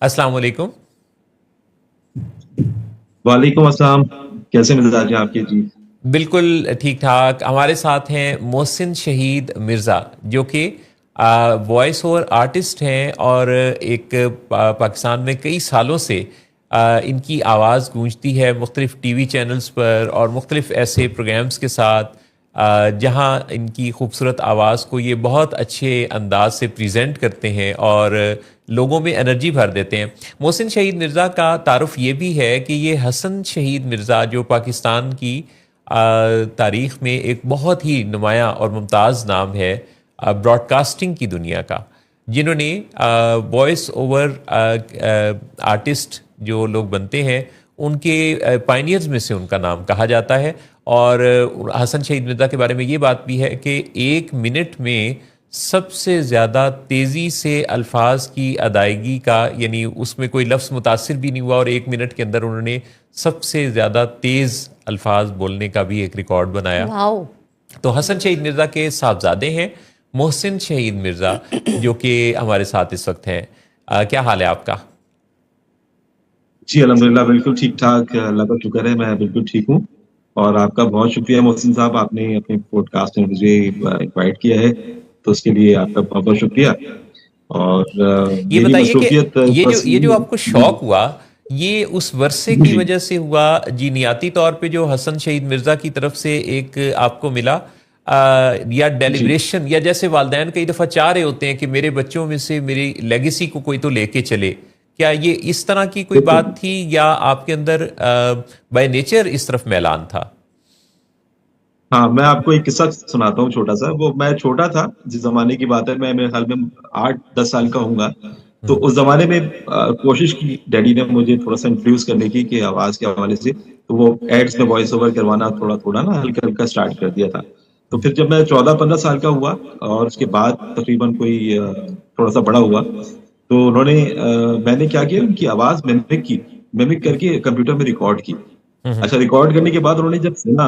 अस्सलाम वालेकुम। वालेकुम अस्सलाम। कैसे मिजाज है आपके जी? बिल्कुल ठीक ठाक। हमारे साथ हैं मोहसिन शहीद मिर्ज़ा, जो कि वॉइस ओवर आर्टिस्ट हैं और एक पाकिस्तान में कई सालों से इनकी आवाज़ गूंजती है मुख्तलिफ़ टीवी चैनल्स पर और मुख्तलिफ़ ऐसे प्रोग्राम्स के साथ, जहां इनकी खूबसूरत आवाज़ को ये बहुत अच्छे अंदाज से प्रेजेंट करते हैं और लोगों में एनर्जी भर देते हैं। मोहसिन शहीद मिर्ज़ा का तारुफ ये भी है कि ये हसन शहीद मिर्ज़ा, जो पाकिस्तान की तारीख़ में एक बहुत ही नुमायाँ और मुमताज़ नाम है ब्रॉडकास्टिंग की दुनिया का, जिन्होंने वॉइस ओवर आर्टिस्ट जो लोग बनते हैं उनके पायनियर्स में से उनका नाम कहा जाता है। और हसन शहीद मिर्ज़ा के बारे में ये बात भी है कि 1 मिनट में सबसे ज़्यादा तेज़ी से अल्फाज की अदायगी का, यानी उसमें कोई लफ्ज़ मुतासिर भी नहीं हुआ और 1 मिनट के अंदर उन्होंने सबसे ज़्यादा तेज़ अल्फाज बोलने का भी एक रिकॉर्ड बनाया। वाओ। तो हसन शहीद मिर्ज़ा के साहबजादे हैं मोहसिन शहीद मिर्ज़ा, जो कि हमारे साथ इस वक्त हैं। क्या हाल है आपका? जी अल्हम्दुलिल्लाह बिल्कुल ठीक ठाक। अल्लाह का शुक्र है, मैं बिल्कुल ठीक हूँ। और आपका बहुत शुक्रिया मोहसिन साहब, आपने अपने पॉडकास्ट में मुझे इनवाइट किया है, तो उसके लिए आपका बहुत बहुत शुक्रिया। और ये मेरी बताइए कि मसरूफियत ये बस ये जो यही है। आपको जी शौक हुआ, ये उस वर्षे जी की जी वजह से हुआ, जीनियाती तौर पे जो हसन शहीद मिर्ज़ा की तरफ से एक आपको मिला, या जी डेलिब्रेशन, या जैसे वालदैन कई दफ़ा चाह रहे होते हैं कि मेरे बच्चों में से मेरी लेगेसी को कोई तो लेके चले, क्या ये इस तरह की कोई बिल्कुल। बात थी या आपके अंदर बाय नेचर इस तरफ मैलान था? हाँ, मैं आपको एक किस्सा सुनाता हूँ छोटा सा। वो मैं छोटा था, जिस जमाने की बात है, मैं मेरे ख्याल में 8-10 साल का होऊंगा। तो हम्म। उस जमाने में कोशिश की डैडी ने मुझे थोड़ा सा इंट्रोड्यूस करने की, कि आवाज के हवाले से। तो वो एड्स में वॉइस ओवर करवाना थोड़ा थोड़ा ना हल्का हल्का स्टार्ट कर दिया था। तो फिर जब मैं 14-15 साल का हुआ, और उसके बाद तकरीबन कोई थोड़ा सा बड़ा हुआ, तो मैंने क्या किया, उनकी आवाज मिमिक करके कंप्यूटर में रिकॉर्ड की। हम्म। अच्छा, रिकॉर्ड करने के बाद उन्होंने जब सुना,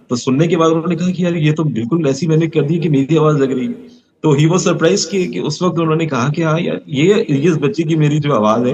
तो सुनने के बाद उन्होंने कहा कि यार ये तो बिल्कुल ऐसी मैंने कर दी कि मेरी आवाज लग रही है। तो ही वाज सरप्राइज कि उस वक्त उन्होंने कहा कि हाँ यार, ये इस बच्चे की मेरी जो आवाज है,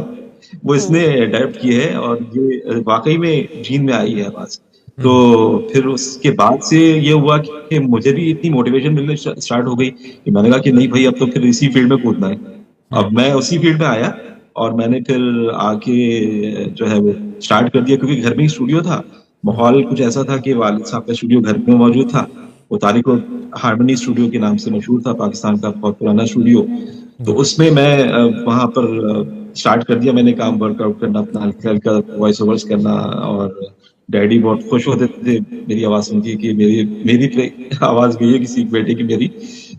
वो इसने हम्म। अडेप्ट की है, और ये वाकई में जीन में आई है आवाज। तो हम्म। फिर उसके बाद से ये हुआ कि मुझे भी इतनी मोटिवेशन मिलने स्टार्ट हो गई, कि मैंने कहा कि नहीं भाई, अब तो फिर इसी फील्ड में कूदना है। हम्म। अब मैं उसी फील्ड में आया, और मैंने फिर आके जो है वो स्टार्ट कर दिया, क्योंकि घर में ही स्टूडियो था। हम्म। माहौल कुछ ऐसा था कि वालिद साहब का स्टूडियो घर में मौजूद था। वो तारिक हार्मनी स्टूडियो के नाम से मशहूर था, पाकिस्तान का बहुत पुराना स्टूडियो। तो हम्म। उसमें मैं वहां पर स्टार्ट कर दिया मैंने काम, वर्कआउट करना, अपना हल्का हल्का वॉइस ओवर्स करना। और डैडी बहुत खुश होते थे मेरी आवाज सुन के, कि मेरी मेरी आवाज गई है किसी बेटे की मेरी।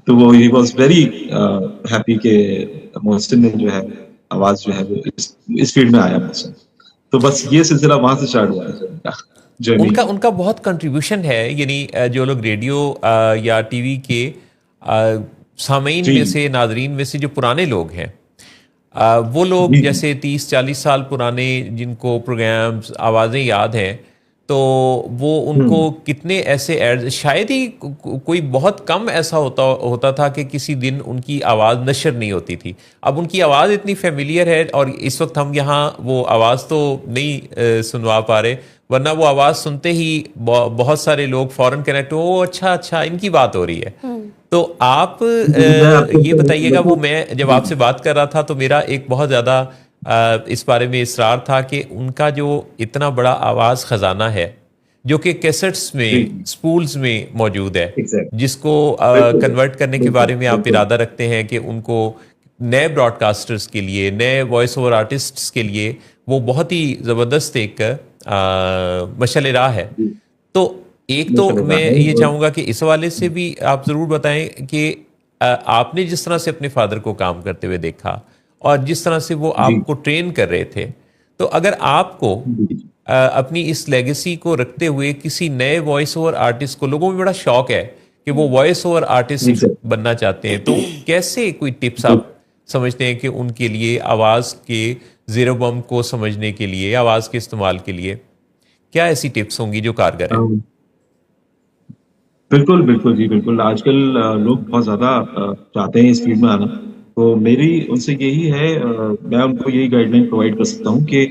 तो वो ही वॉज वेरी हैप्पी के मोहसिन ने जो है आवाज जो है वो इस फील्ड में आया मोहसिन। तो बस ये सिलसिला वहां से स्टार्ट हुआ है उनका जर्नी। उनका उनका बहुत कंट्रीब्यूशन है, यानी जो लोग रेडियो या टीवी के सामीन जी में से, नाजरीन में से जो पुराने लोग हैं, वो लोग जी जी जैसे 30-40 साल पुराने जिनको प्रोग्राम्स आवाज़ें याद हैं, तो वो उनको हम्म कितने ऐसे एड्स, शायद ही कोई बहुत कम ऐसा होता होता था कि किसी दिन उनकी आवाज़ नशर नहीं होती थी। अब उनकी आवाज़ इतनी फेमिलियर है, और इस वक्त हम यहाँ वो आवाज़ तो नहीं सुनवा पा रहे, वरना वो आवाज़ सुनते ही बहुत सारे लोग फ़ौरन कनेक्ट हो, "ओ अच्छा अच्छा, इनकी बात हो रही है।" हम्म। तो आप जी, मैं आपको ये बताइएगा, वो मैं जब जी आपसे बात कर रहा था तो मेरा एक बहुत ज़्यादा इस बारे में इसरार था कि उनका जो इतना बड़ा आवाज़ ख़जाना है, जो कि कैसेट्स जी में, स्पूल्स में मौजूद है, एग्जैक्ट। जिसको बिल्कुल कन्वर्ट करने के बिल्कुल बारे में आप बिल्कुल। इरादा रखते हैं कि उनको नए ब्रॉडकास्टर्स के लिए, नए वॉइस ओवर आर्टिस्ट्स के लिए वो बहुत ही ज़बरदस्त एक मशाल राह है। जी, तो एक तो मुश्किल मैं है। ये और चाहूँगा कि इस हवाले से भी आप ज़रूर बताएं कि आपने जिस तरह से अपने फादर को काम करते हुए देखा और जिस तरह से वो जी आपको ट्रेन कर रहे थे, तो अगर आपको जी अपनी इस लेगेसी को रखते हुए किसी नए वॉइस ओवर आर्टिस्ट को, लोगों में बड़ा शौक है कि वो वॉइस ओवर आर्टिस्ट एग्जैक्ट। बनना चाहते हैं, तो कैसे कोई टिप्स बिल्कुल। आप समझते हैं कि उनके लिए, आवाज़ के ज़ेरो बम को समझने के लिए, आवाज़ के इस्तेमाल के लिए क्या ऐसी टिप्स होंगी जो कारगर हैं? बिल्कुल, बिल्कुल जी, बिल्कुल। आजकल लोग बहुत ज़्यादा चाहते हैं इस फ़ील्ड में आना। तो मेरी उनसे यही है, मैं उनको यही गाइडलाइन प्रोवाइड कर सकता हूँ कि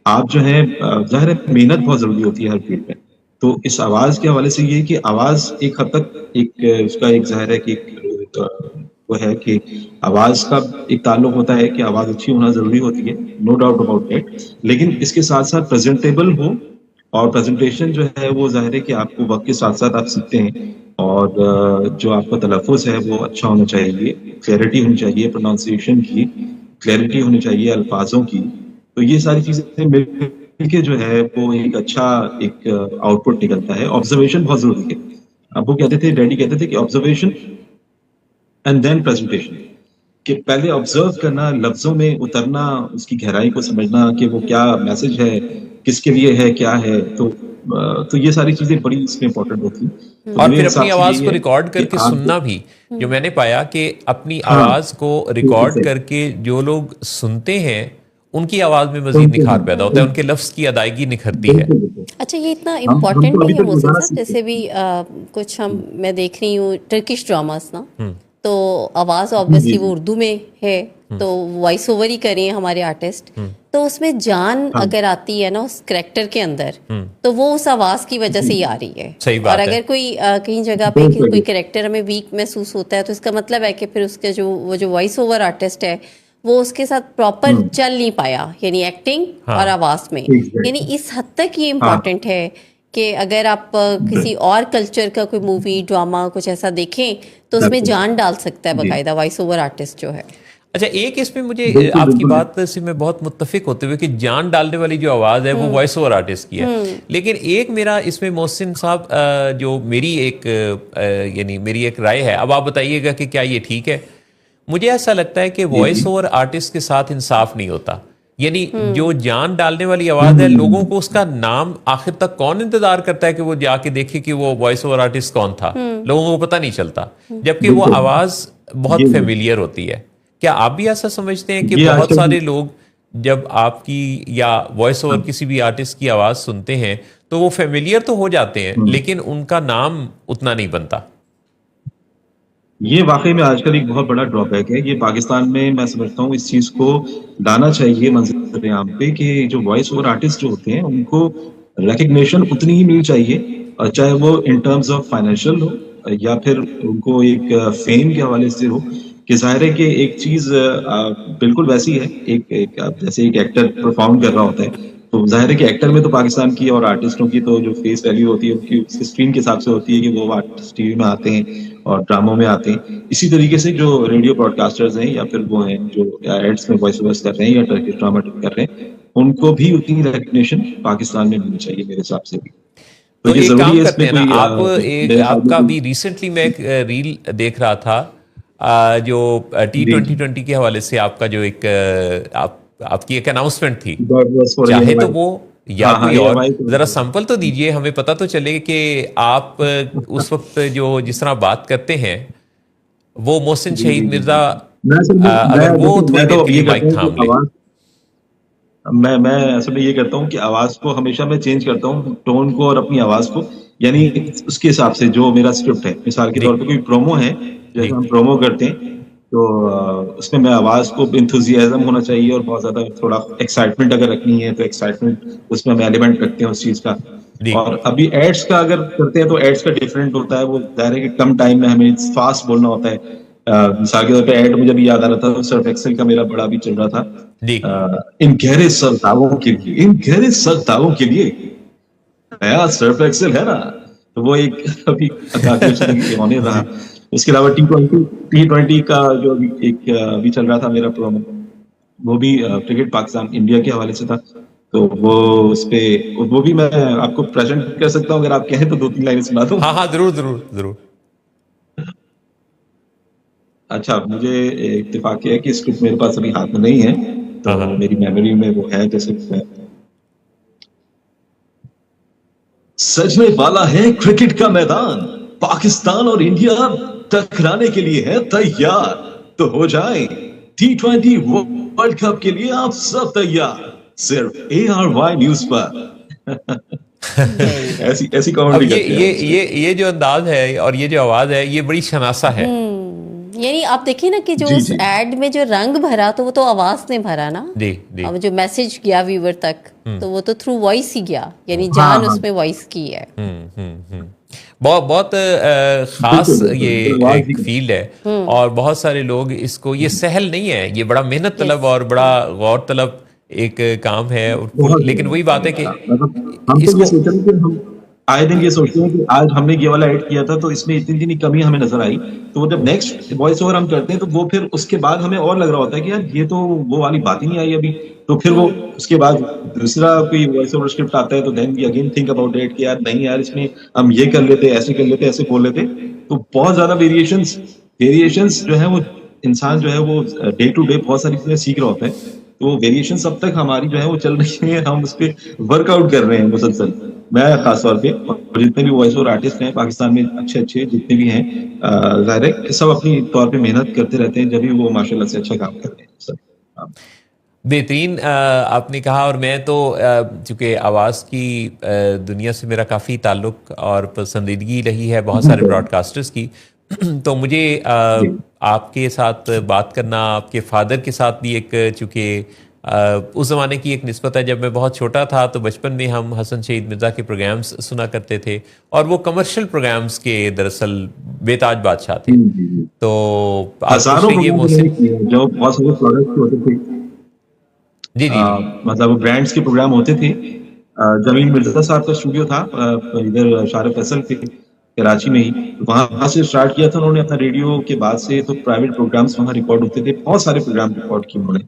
आप जो है, ज़ाहिर है मेहनत बहुत ज़रूरी होती है हर फील्ड में। तो इस आवाज़ के हवाले से ये है कि आवाज़ एक हद तक एक उसका एक ज़ाहिर है कि एक वो है कि आवाज़ का एक ताल्लुक होता है कि आवाज़ अच्छी होना ज़रूरी होती है, नो डाउट अबाउट दैट। लेकिन इसके साथ-साथ प्रेज़ेंटेबल हो, और प्रेज़ेंटेशन जो है वो ज़ाहिर है कि आपको वक़्त के साथ-साथ आप सीखते हैं, और जो आपका तलफ़्फ़ुज़ है वो अच्छा होना चाहिए, क्लैरिटी होनी चाहिए प्रोनाउंसिएशन की, क्लैरिटी होनी चाहिए अल्फ़ाज़ों की। तो ये सारी चीज़ें मिल के जो है वो एक अच्छा एक आउटपुट निकलता है। ऑब्ज़र्वेशन बहुत ज़रूरी है। अब वो कहते थे, डैडी कहते थे कि ऑब्ज़र्वेशन एंड देन प्रेज़ेंटेशन, कि पहले ऑब्ज़र्व करना, लफ्ज़ों में उतरना, उसकी गहराई को समझना कि वो क्या मैसेज है, किसके लिए है, क्या है। तो ये सारी चीज़ें बड़ी इसमें इम्पोर्टेंट होती हैं। तो और मेरे फिर हिसाब अपनी से आवाज़ यही को है रिकॉर्ड कि करके आप सुनना भी, जो मैंने पाया कि अपनी हाँ, आवाज़ को बिल्कुल रिकॉर्ड सही। करके जो लोग सुनते हैं, उनकी आवाज़ में मज़ीद सुनते निखार हैं, पैदा होता है, उनके लफ्ज़ की अदायगी निखरती है। बिल्कुल, बिल्कुल। अच्छा, ये इतना हम इम्पोर्टेंट तो भी अभी है तक मोहसिन रोज़ाना साहब, सीखते जैसे भी कुछ हम मैं देख रही हूँ टर्किश ड्रामास ना, तो आवाज़ हैं। जी, ऑब्वियसली वो जी। उर्दू में है, तो वॉइस ओवर ही करें हमारे आर्टिस्ट, तो उसमें जान हाँ, अगर आती है ना उस करेक्टर के अंदर, तो वो उस आवाज़ की वजह से ही जी, आ रही है। सही और बात है। अगर कोई कहीं जगह पे बहुत कोई बढ़िया। करेक्टर हमें वीक महसूस होता है, तो इसका मतलब है कि फिर उसके जो वॉइस ओवर आर्टिस्ट है वो उसके साथ प्रॉपर हुँ, चल नहीं पाया, यानी एक्टिंग और हाँ, आवाज़ में। यानी एग्ज़ैक्टली। इस हद तक ये हाँ, इम्पॉर्टेंट है कि अगर आप किसी बिल्कुल, और कल्चर का कोई मूवी ड्रामा कुछ ऐसा देखें, तो उसमें बिल्कुल। जान डाल सकता है जी, बाकायदा वॉइस ओवर आर्टिस्ट जो है। अच्छा, एक इसमें मुझे बिल्कुल, आपकी बिल्कुल। बात से मैं बहुत मुत्तफ़िक होते हुए कि जान डालने वाली जो आवाज़ है वो वॉइस ओवर आर्टिस्ट की है। लेकिन एक मेरा इसमें मोहसिन साहब, जो मेरी एक यानी मेरी एक राय है, अब आप बताइएगा कि क्या ये ठीक है? मुझे ऐसा लगता है कि जी, वॉइस जी। ओवर आर्टिस्ट के साथ इंसाफ नहीं होता। यानी जो जान डालने वाली हुँ, आवाज़ है, हुँ, लोगों हुँ। को उसका नाम आखिर तक कौन इंतज़ार करता है कि वो जाके देखे कि वो वॉइस ओवर आर्टिस्ट कौन था? लोगों को पता नहीं चलता। जबकि वो बिल्कुल, आवाज़ बहुत ये फेमिलियर होती है। क्या आप भी ऐसा समझते हैं कि ये बहुत आजकल सारे लोग जब आपकी या वॉइस ओवर हाँ, किसी भी आर्टिस्ट की आवाज़ सुनते हैं, तो वो फेमिलियर तो हो जाते हैं, हुँ। लेकिन उनका नाम उतना नहीं बनता? ये वाक़ई में आजकल एक बहुत बड़ा ड्रॉबैक है। ये पाकिस्तान में मैं समझता हूँ इस चीज़ को लाना चाहिए मंज़र-ए-आम पे कि जो वॉइस ओवर आर्टिस्ट जो होते हैं उनको रिकॉग्निशन उतनी ही मिलनी चाहिए, चाहे वो इन टर्म्स ऑफ फाइनेंशियल हो, या फिर उनको एक फ़ेम के हवाले से हो, कि ज़ाहिर है कि एक चीज़ बिल्कुल वैसी है, एक एक जैसे एक एक्टर परफ़ॉर्म कर रहा होता है, तो ज़ाहिर है कि एक्टर में तो पाकिस्तान की और आर्टिस्टों की तो जो फ़ेस वैल्यू होती है उनकी उसकी स्क्रीन के हिसाब से होती है कि वो आर्टिस्ट टीवी में आते हैं और ड्रामों में आते हैं। इसी तरीके से जो रेडियो ब्रॉडकास्टर्स हैं या फिर वो हैं जो एड्स में वॉइस ओवर्स कर रहे हैं या टर्किश ड्रामा कर रहे हैं, उनको भी उतनी रिकॉग्निशन पाकिस्तान में मिलनी चाहिए मेरे हिसाब से भी। तो तो ये एक ज़रूरी काम है, करते इसमें हैं ना, कोई आप एक मेरे ख्याल में आपका कोई भी रिसेंटली मैं एक रील देख रहा था, जो टी जी, ट्वेंटी ट्वेंटी के हवाले से आपका जो एक आपकी एक अनाउंसमेंट थी, गॉड ब्लेस फॉर चाहे तो एआई। वो या हाँ, हाँ, कोई और, एआई जरा तो सैंपल तो दीजिए, हमें पता तो चले कि आप उस वक्त जो जिस तरह बात करते हैं, वो मोहसिन जी, जी, शहीद जी, मिर्जा, जी। मैं असल में मैं अगर वो देखिए थोड़ी मैं देर तो के लिए ये करता माइक हूँ कि थाम ले। आवाज़ मैं असल में ये करता हूँ कि आवाज़ को हमेशा मैं चेंज करता हूँ, टोन को और अपनी आवाज़ को, यानी उसके हिसाब से जो मेरा स्क्रिप्ट है। मिसाल के जी, तौर पे कोई प्रोमो है, जी, जैसे हम प्रोमो करते हैं, तो उसमें मैं आवाज़ को एंथुसियाज़्म होना चाहिए और बहुत ज़्यादा थोड़ा एक्साइटमेंट अगर रखनी है, तो एक्साइटमेंट उसमें हम एलिमेंट रखते हैं उस चीज़ का। जी, और अभी एड्स का अगर करते हैं, तो एड्स का डिफरेंट होता है, वो ज़ाहिर है कि कम टाइम में हमें फास्ट बोलना होता है। मिसाल के तौर पे एड मुझे अभी याद आ रहा था, सर्फ एक्सेल का मेरा बड़ा अभी चल रहा था। जी। इन गहरे सरतावों के लिए, इन गहरे सरतावों के लिए नया सर्फ एक्सेल है ना। तो वो एक अभी काफी अच्छा होने रहा। जी। उसके अलावा टी ट्वेंटी का जो अभी एक अभी चल रहा था मेरा प्रोमो, वो भी क्रिकेट पाकिस्तान इंडिया के हवाले से था। तो वो उस पे वो भी मैं आपको प्रेजेंट कर सकता हूँ, अगर आप कहें तो 2-3 लाइनें सुना दूं। हाँ, हाँ, जरूर, जरूर, जरूर। अच्छा, मुझे इत्तेफाक है कि स्क्रिप्ट मेरे पास अभी हाथ में नहीं है, हाँ, तो हाँ। मेरी मेमोरी में वो है, जैसे सजने वाला है क्रिकेट का मैदान, पाकिस्तान और इंडिया टकराने के लिए है तैयार, तो हो जाए टी20 वर्ल्ड कप के लिए आप सब तैयार, सिर्फ ARY न्यूज पर। Very good. ऐसी ऐसी अब कॉमेडी ये करते हैं ये हम उसमें। ये ये जो अंदाज है और ये जो आवाज है, ये बड़ी शनासा है। यानी आप देखिए ना कि जो जी उस जी एड में जो रंग भरा तो वो तो आवाज ने भरा ना, जी जी अब जो मैसेज गया व्यूवर तक तो वो तो थ्रू वॉइस ही गया, यानी हाँ जान हाँ उसमें वॉइस की है। बहुत बहुत बिल्कुल खास बिल्कुल ये बिल्कुल, आवाज एक ही फील्ड है और बहुत सारे लोग इसको, ये सहल नहीं है, ये बड़ा मेहनत तलब यस, और बड़ा गौर तलब एक काम है और बहुत लेकिन वही बात है कि मतलब हम तो ये इसको सोच रहे हैं कि हम आए दिन ये सोचते हैं कि आज हमने ये वाला ऐड किया था तो इसमें इतनी इतनी कमी हमें नजर आई, तो वो जब नेक्स्ट वॉइस ओवर हम करते हैं तो वो फिर उसके बाद हमें और लग रहा होता है कि यार ये तो वो वाली बात ही नहीं आई अभी, तो फिर वो उसके बाद दूसरा कोई वॉइस ओवर स्क्रिप्ट आता है तो then we again think about it कि यार नहीं यार इसमें हम ये कर लेते, ऐसे कर लेते, ऐसे बोल लेते, तो बहुत ज्यादा वेरिएशंस वेरिएशंस जो है वो इंसान जो है वो डे टू डे बहुत सारी चीजें सीख रहा होता है, तो वेरिएशन अब तक हमारी जो है वो चल रही है, हम उस पर वर्कआउट कर रहे हैं मुसलसल। मैं खास तौर पे और जितने भी वॉइस ओवर आर्टिस्ट हैं पाकिस्तान में अच्छे अच्छे जितने भी हैं, जाहिर है सब अपनी तौर पे मेहनत करते रहते हैं, जब भी वो माशाल्लाह से अच्छा काम करते हैं सब। हाँ। बेहतरीन आपने कहा। और मैं तो चूंकि आवाज़ की दुनिया से मेरा काफ़ी ताल्लुक और पसंदीदगी रही है बहुत जी सारे सर। ब्रॉडकास्टर्स की तो मुझे जी आपके साथ बात करना, आपके फादर के साथ भी एक, चूंकि उस ज़माने की एक निस्बत है, जब मैं बहुत छोटा था तो बचपन में हम हसन शहीद मिर्ज़ा के प्रोग्राम्स सुना करते थे और वो कमर्शियल प्रोग्राम्स के दरअसल बेताज बादशाह थे। जी। तो आप कुछ हजारों कहिए प्रोग्राम उन्होंने मोहसिन। किए हैं, जो बहुत सारे प्रोडक्ट्स होते थे, जी जी जी मतलब ब्रांड्स के प्रोग्राम होते थे। जमील मिर्जा साहब का स्टूडियो था इधर शार फैसल के कराची में ही, वहां से स्टार्ट किया था उन्होंने अपना रेडियो के बाद से, तो प्राइवेट प्रोग्राम्स वहां रिकॉर्ड होते थे, बहुत सारे प्रोग्राम रिकॉर्ड किए उन्होंने।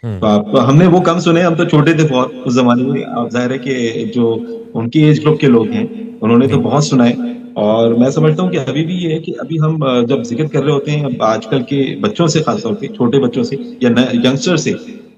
तो आप हमने वो कम सुने, हम तो छोटे थे बहुत उस जमाने में, आप जाहिर है कि जो उनकी एज ग्रुप के लोग हैं उन्होंने तो जी बहुत सुनाए। और मैं समझता हूँ कि अभी भी ये है कि अभी हम जब जिक्र कर रहे होते हैं अब आजकल के बच्चों से, खासतौर पे छोटे बच्चों से या यंगस्टर से,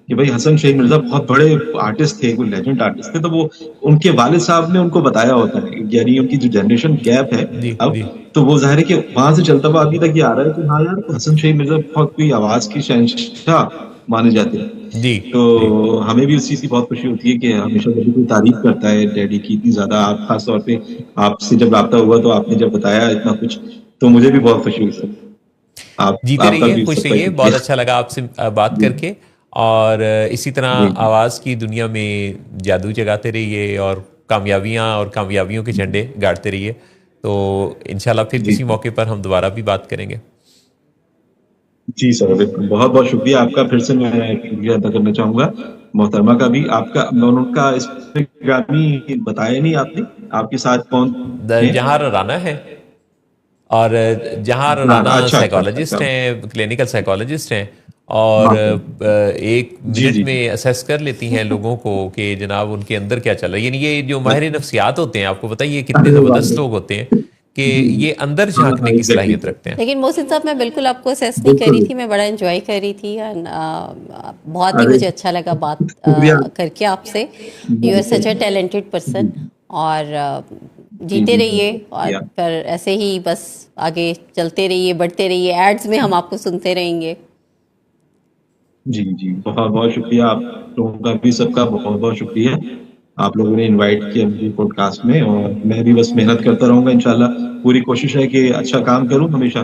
कि भाई हसन शहीद मिर्जा बहुत बड़े आर्टिस्ट थे, कोई लेजेंड आर्टिस्ट थे, तो वो उनके वालिद साहब ने उनको बताया होता है, यानी उनकी जो जनरेशन गैप है जी अब, जी तो वो जाहिर है कि वहां से चलता हुआ अभी तक ये आ रहा है कि हाँ यार हसन शहीद मिर्जा बहुत कोई आवाज की शहंशाह माने जाते हैं। जी तो जी हमें भी उस चीज की बहुत खुशी होती है कि हमेशा जब भी कोई तारीफ करता है डैडी की इतनी ज्यादा, आप खास तौर पे आपसे जब राब्ता हुआ तो आपने जब बताया इतना कुछ, तो मुझे भी बहुत खुशी हुई सर। आप जीते आपका रहिए, भी खुश सबका रहिए। बहुत शुक्रिया। अच्छा लगा आपसे बात जी करके। और इसी तरह जी जी आवाज़ की दुनिया में जादू जगाते रहिए और कामयाबियाँ और कामयाबियों के झंडे गाड़ते रहिए। तो इंशाल्लाह फिर जी किसी मौके पर हम दोबारा भी बात करेंगे। जी सर, बिल्कुल बहुत बहुत शुक्रिया आपका, फिर से मैं शुक्रिया अदा करना चाहूंगा मोहतरमा का भी, आपका उनका इस पे ग्रामी बताया नहीं आपने, आपके साथ कौन है? जहाँ राना है, और जहाँ हाँ राना अच्छा अच्छा अच्छा साइकोलॉजिस्ट अच्छा। हैं, क्लिनिकल साइकोलॉजिस्ट हैं और माशाल्लाह। एक जी मिनट जी जी में असेस कर लेती हैं लोगों को कि जनाब उनके अंदर क्या चल रहा है। यानी ये जो माहिर नफ्सियात होते हैं, आपको बताइए कितने अरे वाह ज़बरदस्त लोग होते हैं कि जी ये अंदर हाँ झांकने हाँ की एग्जैक्टली सलाहियत रखते हैं। लेकिन मोहसिन साहब मैं बिल्कुल आपको असेस नहीं कर रही बिल्कुल। थी, मैं बड़ा एंजॉय कर रही थी and, बहुत ही अरे मुझे अच्छा लगा बात शुक्रिया। करके आपसे। यू आर सच अ जी टैलेंटेड पर्सन और जी जीते जी रहिए और शुक्रिया। फिर ऐसे ही बस आगे चलते रहिए, बढ़ते रहिए, एड्स में हम आपको सुनते रहेंगे। जी जी बहुत बहुत शुक्रिया, आप लोगों का भी सबका बहुत बहुत शुक्रिया, आप लोगों ने इनवाइट किया मुझे पॉडकास्ट में, और मैं भी बस मेहनत करता रहूंगा इंशाल्लाह। पूरी कोशिश है कि अच्छा काम करूं हमेशा,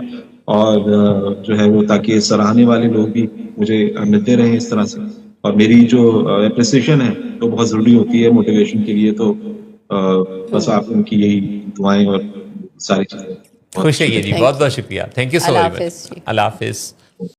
और जो है वो ताकि सराहने वाले लोग भी मुझे मिलते रहें इस तरह से, और मेरी जो अप्रिसिएशन है तो बहुत जरूरी होती है मोटिवेशन के लिए, तो बस आप उनकी यही दुआएं और सारी चीजें, बहुत खुश रहिए जी, शुक्रिया। बहुत थैंक यू। बहुत शुक्रिया। थैंक यू सो अल्लाह वेरी मच। हाफिज जी। अल्लाह हाफिज़।